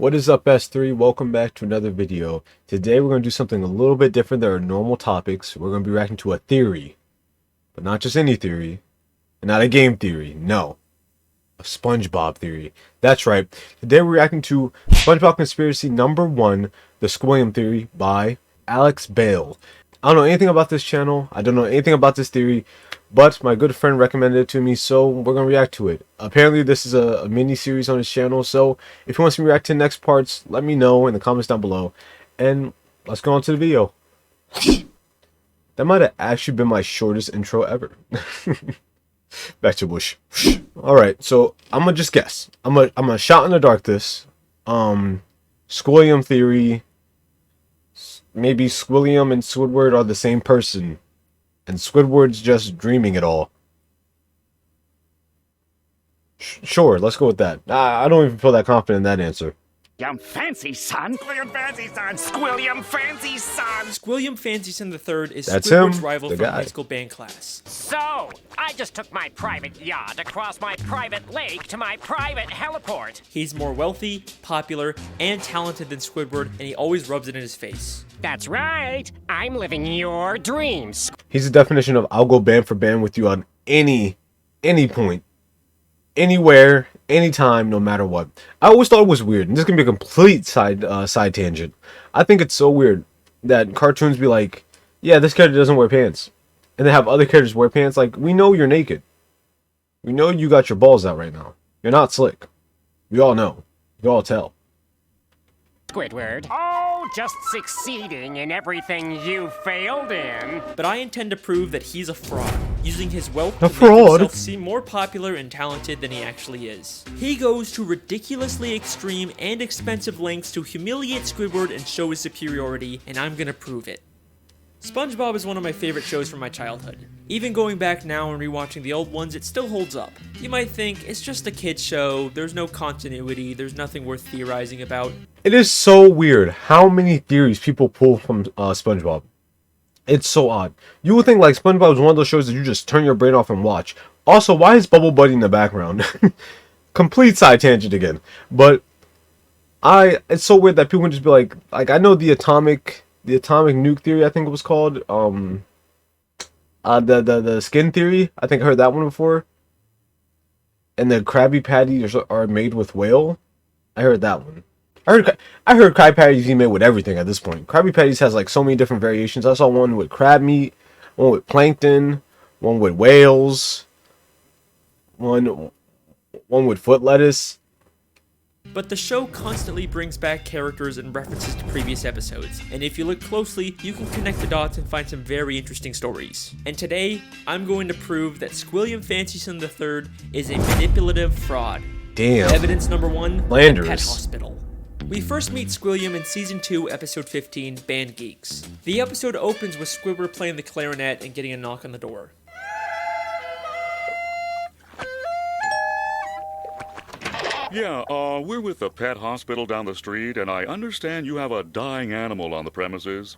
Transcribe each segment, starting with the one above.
What is up, S3? Welcome back to another video. Today we're going to do something a little bit different than our normal topics. We're going to be reacting to a theory. But not just any theory. And not a game theory. No. A SpongeBob theory. That's right. Today we're reacting to SpongeBob Conspiracy number 1, The Squilliam Theory by Alex Bale. I don't know anything about this channel. I don't know anything about this theory. But my good friend recommended it to me, so we're going to react to it. Apparently, this is a mini-series on his channel, so if he wants me to react to the next parts, let me know in the comments down below. And let's go on to the video. That might have actually been my shortest intro ever. Back to Bush. Alright, so I'm going to just guess. I'm gonna shot in the dark this. Squilliam theory. Maybe Squilliam and Squidward are the same person. And Squidward's just dreaming it all. Sure, let's go with that. I don't even feel that confident in that answer. Fancy son. Squilliam fancy son. Squilliam fancy son. Squilliam Fancy Son III is That's Squidward's him, rival the from guy. high school band class. So, I just took my private yacht across my private lake to my private heliport. He's more wealthy, popular, and talented than Squidward, and he always rubs it in his face. That's right. I'm living your dreams. He's the definition of I'll go band for band with you on any point. Anywhere, anytime, no matter what. I always thought it was weird, and this can be a complete side tangent. I think it's so weird that cartoons be like, yeah, this character doesn't wear pants. And they have other characters wear pants. Like, we know you're naked. We know you got your balls out right now. You're not slick. We all know. You all tell. Squidward. Oh, just succeeding in everything you failed in. But I intend to prove that he's a fraud, using his wealth A to fraud? make himself seem more popular and talented than he actually is. He goes to ridiculously extreme and expensive lengths to humiliate Squidward and show his superiority, and I'm gonna prove it. SpongeBob is one of my favorite shows from my childhood. Even going back now and rewatching the old ones, it still holds up. You might think, it's just a kid's show, there's no continuity, there's nothing worth theorizing about. It is so weird how many theories people pull from SpongeBob. It's so odd. You would think like SpongeBob is one of those shows that you just turn your brain off and watch. Also, why is Bubble Buddy in the background? Complete side tangent again. But it's so weird that people can just be like I know the atomic nuke theory, I think it was called. The skin theory, I think I heard that one before. And the Krabby Patties are made with whale. I heard that one. I heard Krabby Patties made with everything at this point. Krabby Patties has like so many different variations. I saw one with crab meat, one with plankton, one with whales, one with foot lettuce. But the show constantly brings back characters and references to previous episodes, and if you look closely, you can connect the dots and find some very interesting stories. And today, I'm going to prove that Squilliam Fancy Son III is a manipulative fraud. Damn. Evidence number 1, Landers. Pet Hospital. We first meet Squilliam in Season 2, Episode 15, Band Geeks. The episode opens with Squidward playing the clarinet and getting a knock on the door. Yeah, we're with the pet hospital down the street, and I understand you have a dying animal on the premises.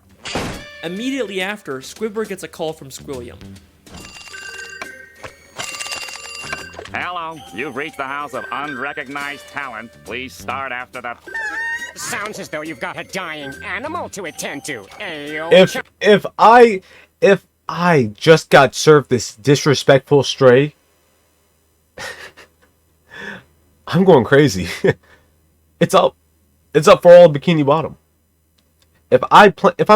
Immediately after, Squidward gets a call from Squilliam. Hello, you've reached the house of unrecognized talent. Please start after the... Sounds as though you've got a dying animal to attend to. Ayo. If I just got served this disrespectful stray, I'm going crazy. It's up for all Bikini Bottom. If I'm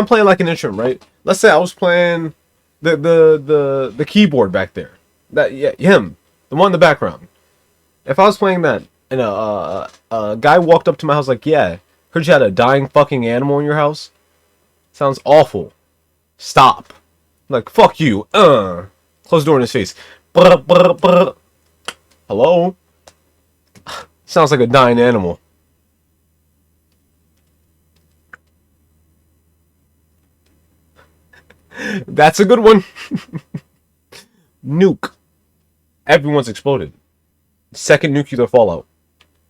playing like an instrument, right? Let's say I was playing the keyboard back there. Him, the one in the background. If I was playing that and a guy walked up to my house like, yeah, heard you had a dying fucking animal in your house. Sounds awful. Stop. Like, fuck you. Close the door in his face. Hello? Sounds like a dying animal. That's a good one. Nuke. Everyone's exploded. Second nuclear fallout.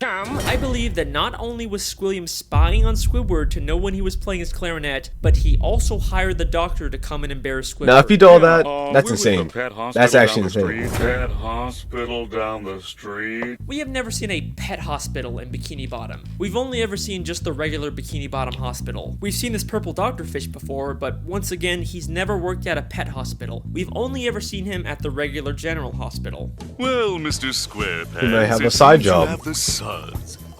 I believe that not only was Squilliam spying on Squidward to know when he was playing his clarinet, but he also hired the doctor to come and embarrass Squidward. Now, if you do all that, that's we're with insane. the pet hospital That's actually down the insane. street. Pet hospital down the street. We have never seen a pet hospital in Bikini Bottom. We've only ever seen just the regular Bikini Bottom hospital. We've seen this purple doctorfish before, but once again, he's never worked at a pet hospital. We've only ever seen him at the regular general hospital. Well, Mr. SquarePants, He may have a side job. You have the suds.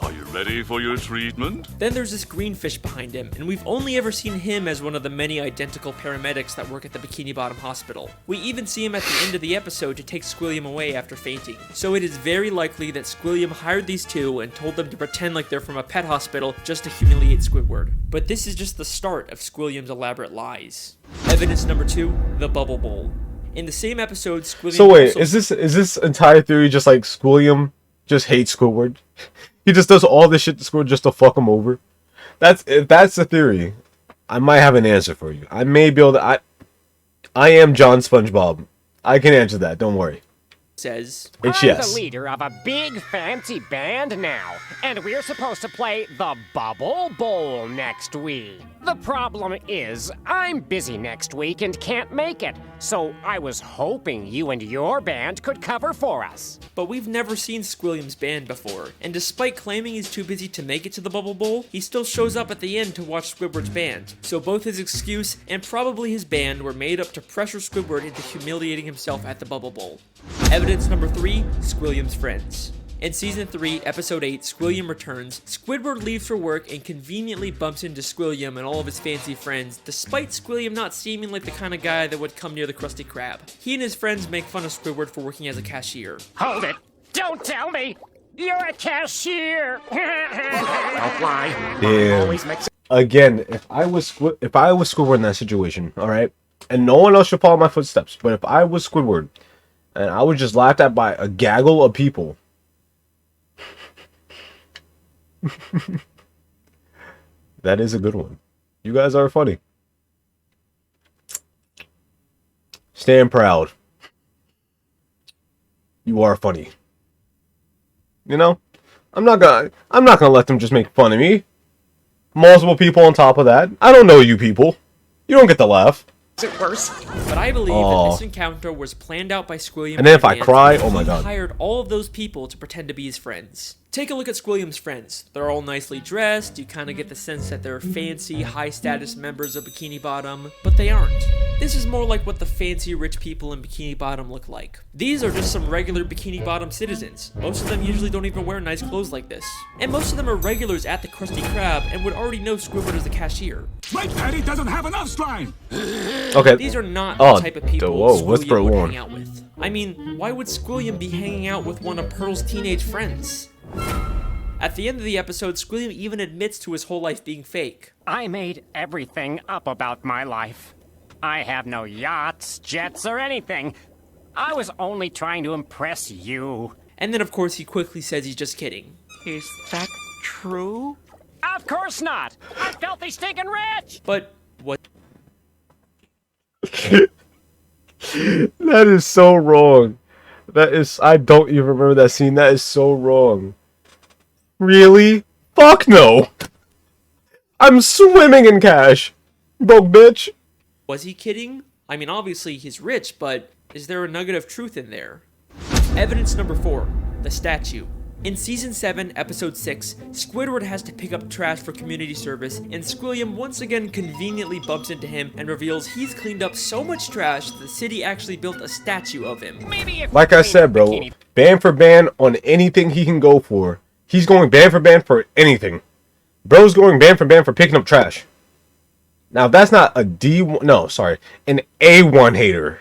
Are you ready for your treatment? Then there's this green fish behind him, and we've only ever seen him as one of the many identical paramedics that work at the Bikini Bottom Hospital. We even see him at the end of the episode to take Squilliam away after fainting. So it is very likely that Squilliam hired these two and told them to pretend like they're from a pet hospital just to humiliate Squidward. But this is just the start of Squilliam's elaborate lies. Evidence number 2, the Bubble Bowl. In the same episode, Squilliam So wait, also... is this entire theory just like Squilliam just hates Squidward? He just does all this shit to Squidward just to fuck him over? If that's the theory, I might have an answer for you. I may be able to... I am John SpongeBob. I can answer that, don't worry. says, It's I'm yes. the leader of a big fancy band now, and we're supposed to play the Bubble Bowl next week. The problem is, I'm busy next week and can't make it, so I was hoping you and your band could cover for us. but we've never seen Squilliam's band before, and despite claiming he's too busy to make it to the Bubble Bowl, he still shows up at the end to watch Squidward's band. So both his excuse and probably his band were made up to pressure Squidward into humiliating himself at the Bubble Bowl. Evidence number 3, Squilliam's friends. In Season 3, Episode 8, Squilliam returns. Squidward leaves for work and conveniently bumps into Squilliam and all of his fancy friends, despite Squilliam not seeming like the kind of guy that would come near the Krusty Krab. He and his friends make fun of Squidward for working as a cashier. Hold it! Don't tell me! You're a cashier! Don't lie. Damn. Always makes Again, if I was Squidward in that situation, all right, and no one else should follow my footsteps, but if I was Squidward and I was just laughed at by a gaggle of people, that is a good one. You guys are funny. Stand proud. You are funny. You know, I'm not gonna let them just make fun of me. Multiple people on top of that. I don't know you people. You don't get to laugh. it worse. But I believe Aw. that this encounter was planned out by Squilliam. And then if I in advance, cry, and oh my he God. hired all of those people to pretend to be his friends. Take a look at Squilliam's friends. They're all nicely dressed. You kind of get the sense that they're fancy, high-status members of Bikini Bottom, but they aren't. This is more like what the fancy rich people in Bikini Bottom look like. These are just some regular Bikini Bottom citizens. Most of them usually don't even wear nice clothes like this. And most of them are regulars at the Krusty Krab and would already know Squidward as the cashier. My daddy doesn't have enough slime! Okay. These are not Oh, the type of people whoa, what's Squilliam would Berlin? hang out with. I mean, why would Squilliam be hanging out with one of Pearl's teenage friends? At the end of the episode, Squilliam even admits to his whole life being fake. I made everything up about my life. I have no yachts, jets, or anything. I was only trying to impress you. And then, of course, he quickly says he's just kidding. Is that true? Of course not! I'm filthy stinking rich! But what? That is so wrong. That is, I don't even remember that scene. That is so wrong. Really? Fuck no. I'm swimming in cash. Broke bitch. Was he kidding? I mean, obviously he's rich, but is there a nugget of truth in there? Evidence number 4, the statue. In Season 7, Episode 6, Squidward has to pick up trash for community service, and Squilliam once again conveniently bumps into him and reveals he's cleaned up so much trash that the city actually built a statue of him. Maybe if Like we I clean said, up bro, Bikini ban for ban on anything he can go for. He's going ban for anything. Bro's going ban for picking up trash. Now, if that's not a D1, no, sorry, an A1 hater.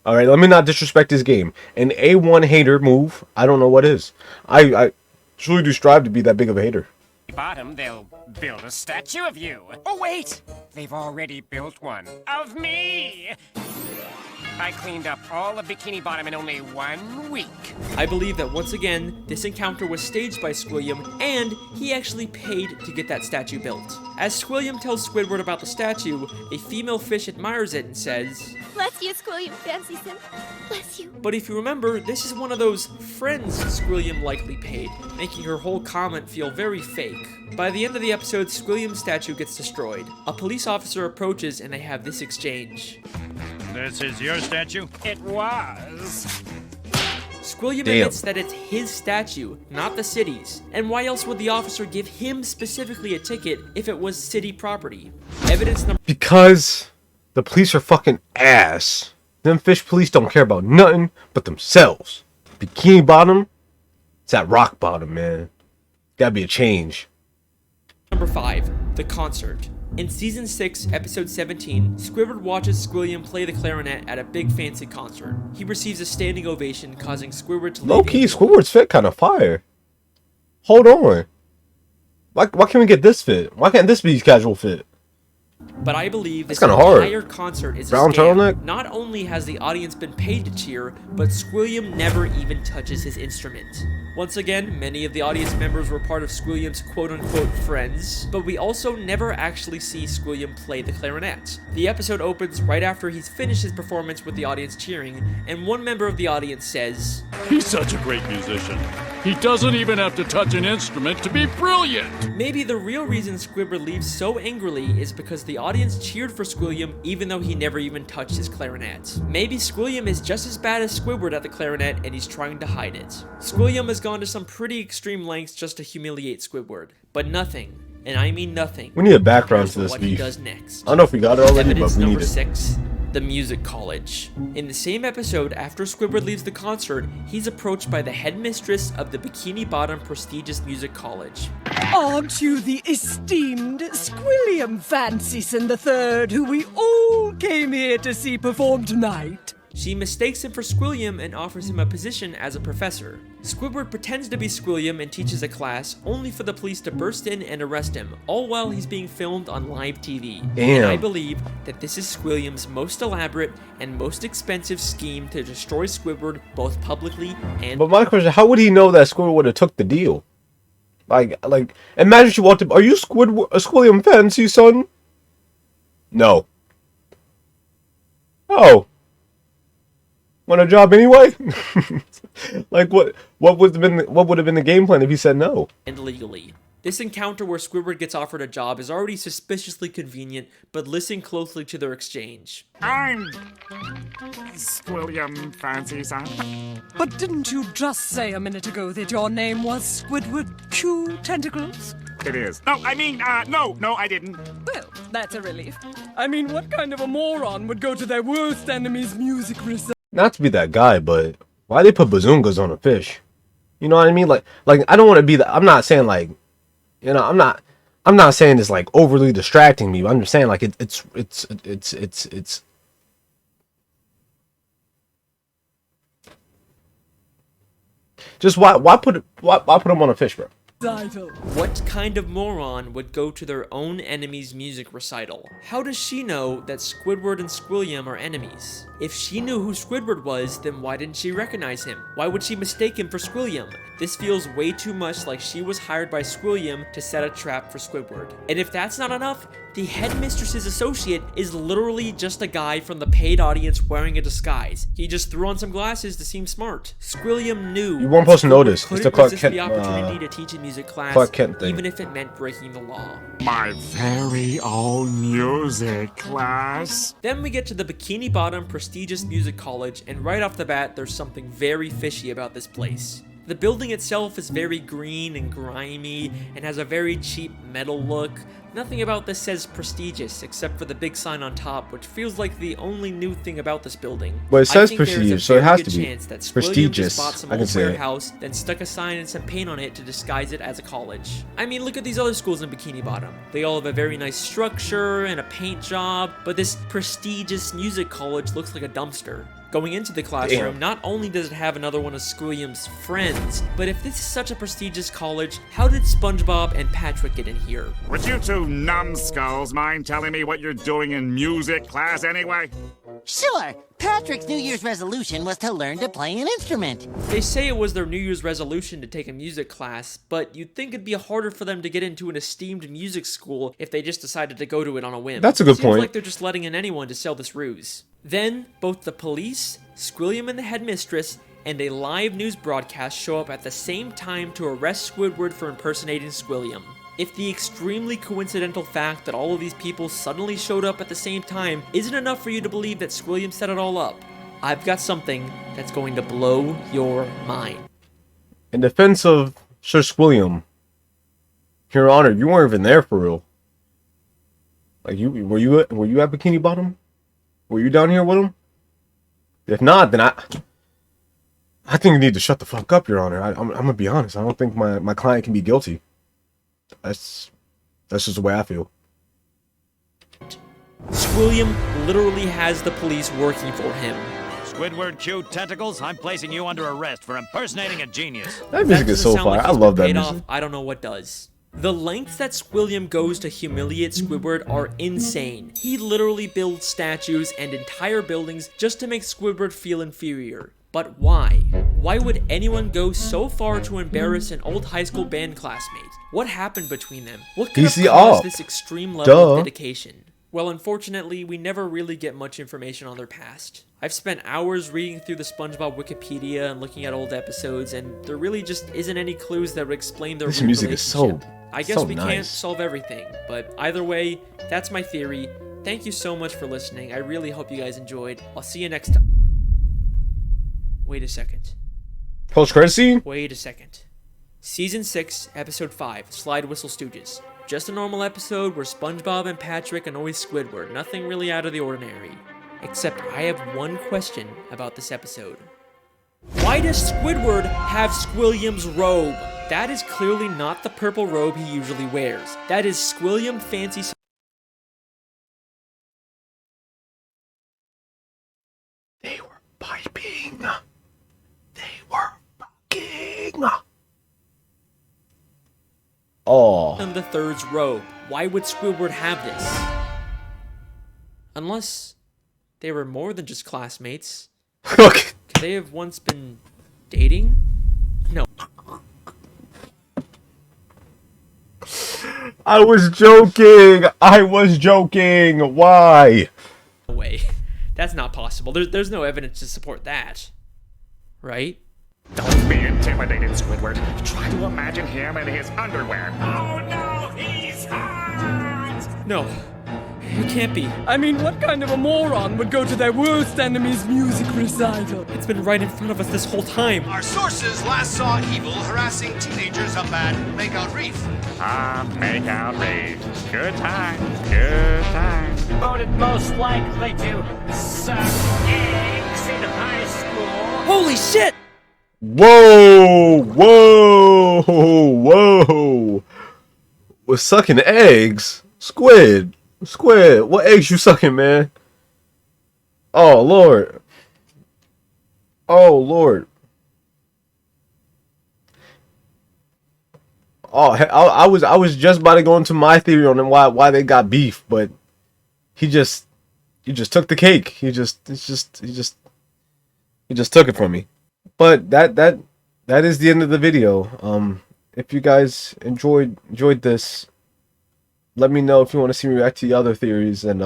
All right, let me not disrespect his game. An A1 hater move, I don't know what is. I truly do strive to be that big of a hater. Bottom, they'll build a statue of you. Oh, wait! They've already built one. Of me! I cleaned up all of Bikini Bottom in only 1 week. I believe that once again, this encounter was staged by Squilliam, and he actually paid to get that statue built. As Squilliam tells Squidward about the statue, a female fish admires it and says, Bless you, Squilliam Fancy Sim. Bless you. but if you remember, this is one of those friends Squilliam likely paid, making her whole comment feel very fake. By the end of the episode, Squilliam's statue gets destroyed. A police officer approaches and they have this exchange. This is your statue? It was. Squilliam Damn. admits that it's his statue, not the city's. And why else would the officer give him specifically a ticket if it was city property? Evidence number Because the police are fucking ass. Them fish police don't care about nothing but themselves. Bikini Bottom, it's at rock bottom, man. Gotta be a change. Number 5, the concert. In Season 6, Episode 17, Squidward watches Squilliam play the clarinet at a big fancy concert. He receives a standing ovation, causing Squidward to leave. Low key, Squidward's fit kind of fire. Hold on. Why can't we get this fit? Why can't this be his casual fit? But I believe this kinda hard. entire concert is Brown a scam. turtleneck? Not only has the audience been paid to cheer, but Squilliam never even touches his instrument. Once again, many of the audience members were part of Squilliam's quote-unquote friends, but we also never actually see Squilliam play the clarinet. The episode opens right after he's finished his performance with the audience cheering, and one member of the audience says, He's such a great musician. He doesn't even have to touch an instrument to be brilliant. maybe the real reason Squidward leaves so angrily is because the audience cheered for Squilliam even though he never even touched his clarinet. Maybe Squilliam is just as bad as Squidward at the clarinet and he's trying to hide it. Squilliam has gone to some pretty extreme lengths just to humiliate Squidward, but nothing, and I mean nothing, We need a background to compares this what he beef. does next. I don't know if we got it already, but Evidence we need number it. 6, the music college. In the same episode, after Squidward leaves the concert, he's approached by the headmistress of the Bikini Bottom prestigious music college. Aren't you the esteemed Squilliam Fancyson III, who we all came here to see perform tonight? She mistakes him for Squilliam and offers him a position as a professor. Squidward pretends to be Squilliam and teaches a class, only for the police to burst in and arrest him, all while he's being filmed on live TV. Damn. And I believe that this is Squilliam's most elaborate and most expensive scheme to destroy Squidward both publicly and... But my question, how would he know that Squidward would have took the deal? Like, imagine she walked up, are you a Squilliam Fancy, son? No. Oh. Want a job anyway? Like, what would have been the game plan if he said no? and legally. This encounter where Squidward gets offered a job is already suspiciously convenient, but listen closely to their exchange. I'm Squilliam Fancy Son. But didn't you just say a minute ago that your name was Squidward Q Tentacles? It is. No, I mean, no, I didn't. Well, that's a relief. I mean, what kind of a moron would go to their worst enemy's music recital? Not to be that guy, but why they put bazungas on a fish? You know what I mean? Like I don't want to be the. I'm not saying like, you know, I'm not saying it's like overly distracting me. But I'm just saying like it's just why put them on a fish, bro? What kind of moron would go to their own enemy's music recital? How does she know that Squidward and Squilliam are enemies? If she knew who Squidward was, then why didn't she recognize him? Why would she mistake him for Squilliam? This feels way too much like she was hired by Squilliam to set a trap for Squidward. And if that's not enough, the headmistress's associate is literally just a guy from the paid audience wearing a disguise. He just threw on some glasses to seem smart. Squilliam knew You weren't that supposed to Squidward notice. It's couldn't the Clark resist Kent, the opportunity to teach a music class, Clark Kent thing. even if it meant breaking the law. My very own music class. Then we get to the Bikini Bottom prestigious music college, and right off the bat, there's something very fishy about this place. The building itself is very green and grimy and has a very cheap metal look. Nothing about this says prestigious except for the big sign on top, which feels like the only new thing about this building. Well, it I says think there is a prestigious, so it very has good to be chance that Squilliam prestigious. just bought some I can old say it. warehouse, then stuck a sign and some paint on it to disguise it as a college. I mean, look at these other schools in Bikini Bottom. They all have a very nice structure and a paint job, but this prestigious music college looks like a dumpster. Going into the classroom, Damn. not only does it have another one of Squilliam's friends, but if this is such a prestigious college, how did SpongeBob and Patrick get in here? Would you two numbskulls mind telling me what you're doing in music class anyway? Sure. Patrick's New Year's resolution was to learn to play an instrument. They say it was their New Year's resolution to take a music class, but you'd think it'd be harder for them to get into an esteemed music school if they just decided to go to it on a whim. That's a good point. Seems like they're just letting in anyone to sell this ruse. Then, both the police, Squilliam and the headmistress, and a live news broadcast show up at the same time to arrest Squidward for impersonating Squilliam. If the extremely coincidental fact that all of these people suddenly showed up at the same time isn't enough for you to believe that Squilliam set it all up, I've got something that's going to blow your mind. In defense of Sir Squilliam, Your Honor, you weren't even there for real. Like, were you at Bikini Bottom? Were you down here with him? If not, then I think you need to shut the fuck up, Your Honor. I'm gonna be honest. I don't think my client can be guilty. That's just the way I feel. Squilliam literally has the police working for him. Squidward, cute tentacles, I'm placing you under arrest for impersonating a genius. That music is so fire. I love that music. I don't know what does. The lengths that Squilliam goes to humiliate Squidward are insane. He literally builds statues and entire buildings just to make Squidward feel inferior. But why? Why would anyone go so far to embarrass an old high school band classmate? What happened between them? What could have caused this extreme level of dedication? Well, unfortunately, we never really get much information on their past. I've spent hours reading through the SpongeBob Wikipedia and looking at old episodes, and there really just isn't any clues that would explain their music is so I guess we nice. can't solve everything, but either way, that's my theory. Thank you so much for listening. I really hope you guys enjoyed. I'll see you next time. Wait a second. Post-credit scene? Wait a second. Season 6, Episode 5, Slide Whistle Stooges. Just a normal episode where SpongeBob and Patrick annoy Squidward. Nothing really out of the ordinary. Except I have one question about this episode. Why does Squidward have Squilliam's robe? That is clearly not the purple robe he usually wears. That is Squilliam Fancy... They were piping. They were fucking. Oh. the Third's robe. Why would Squidward have this? Unless they were more than just classmates. Look. Could they have once been dating? No. I was joking. I was joking. Why? No way. That's not possible. There's no evidence to support that. Right? Don't be intimidated, Squidward. Try to imagine him in his underwear. Oh no, he's hot! No. It can't be. I mean, what kind of a moron would go to their worst enemy's music recital? It's been right in front of us this whole time. Our sources last saw Evil harassing teenagers up at Makeout Reef. Makeout Reef. Good times, good times. Voted most likely to suck eggs in high school. Holy shit! Whoa! Whoa! Whoa! Was sucking eggs? Squid, what eggs you sucking, man? Oh Lord! Oh Lord! Oh, I was just about to go into my theory on why they got beef, but he just took the cake. He just took it from me. But that is the end of the video. If you guys enjoyed this, let me know if you want to see me react to the other theories. And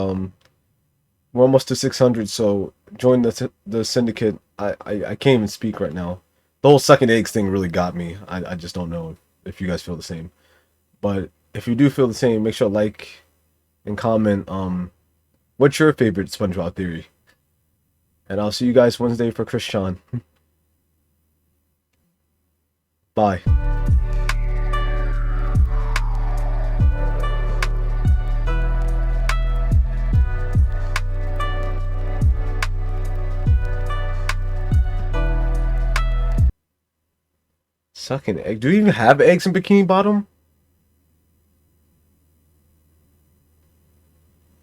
we're almost to 600, so join the syndicate. I can't even speak right now. The whole sucking eggs thing really got me. I just don't know if you guys feel the same. But if you do feel the same, make sure to like and comment. What's your favorite SpongeBob theory? And I'll see you guys Wednesday for Christian. Bye. Sucking egg. Do you even have eggs in Bikini Bottom?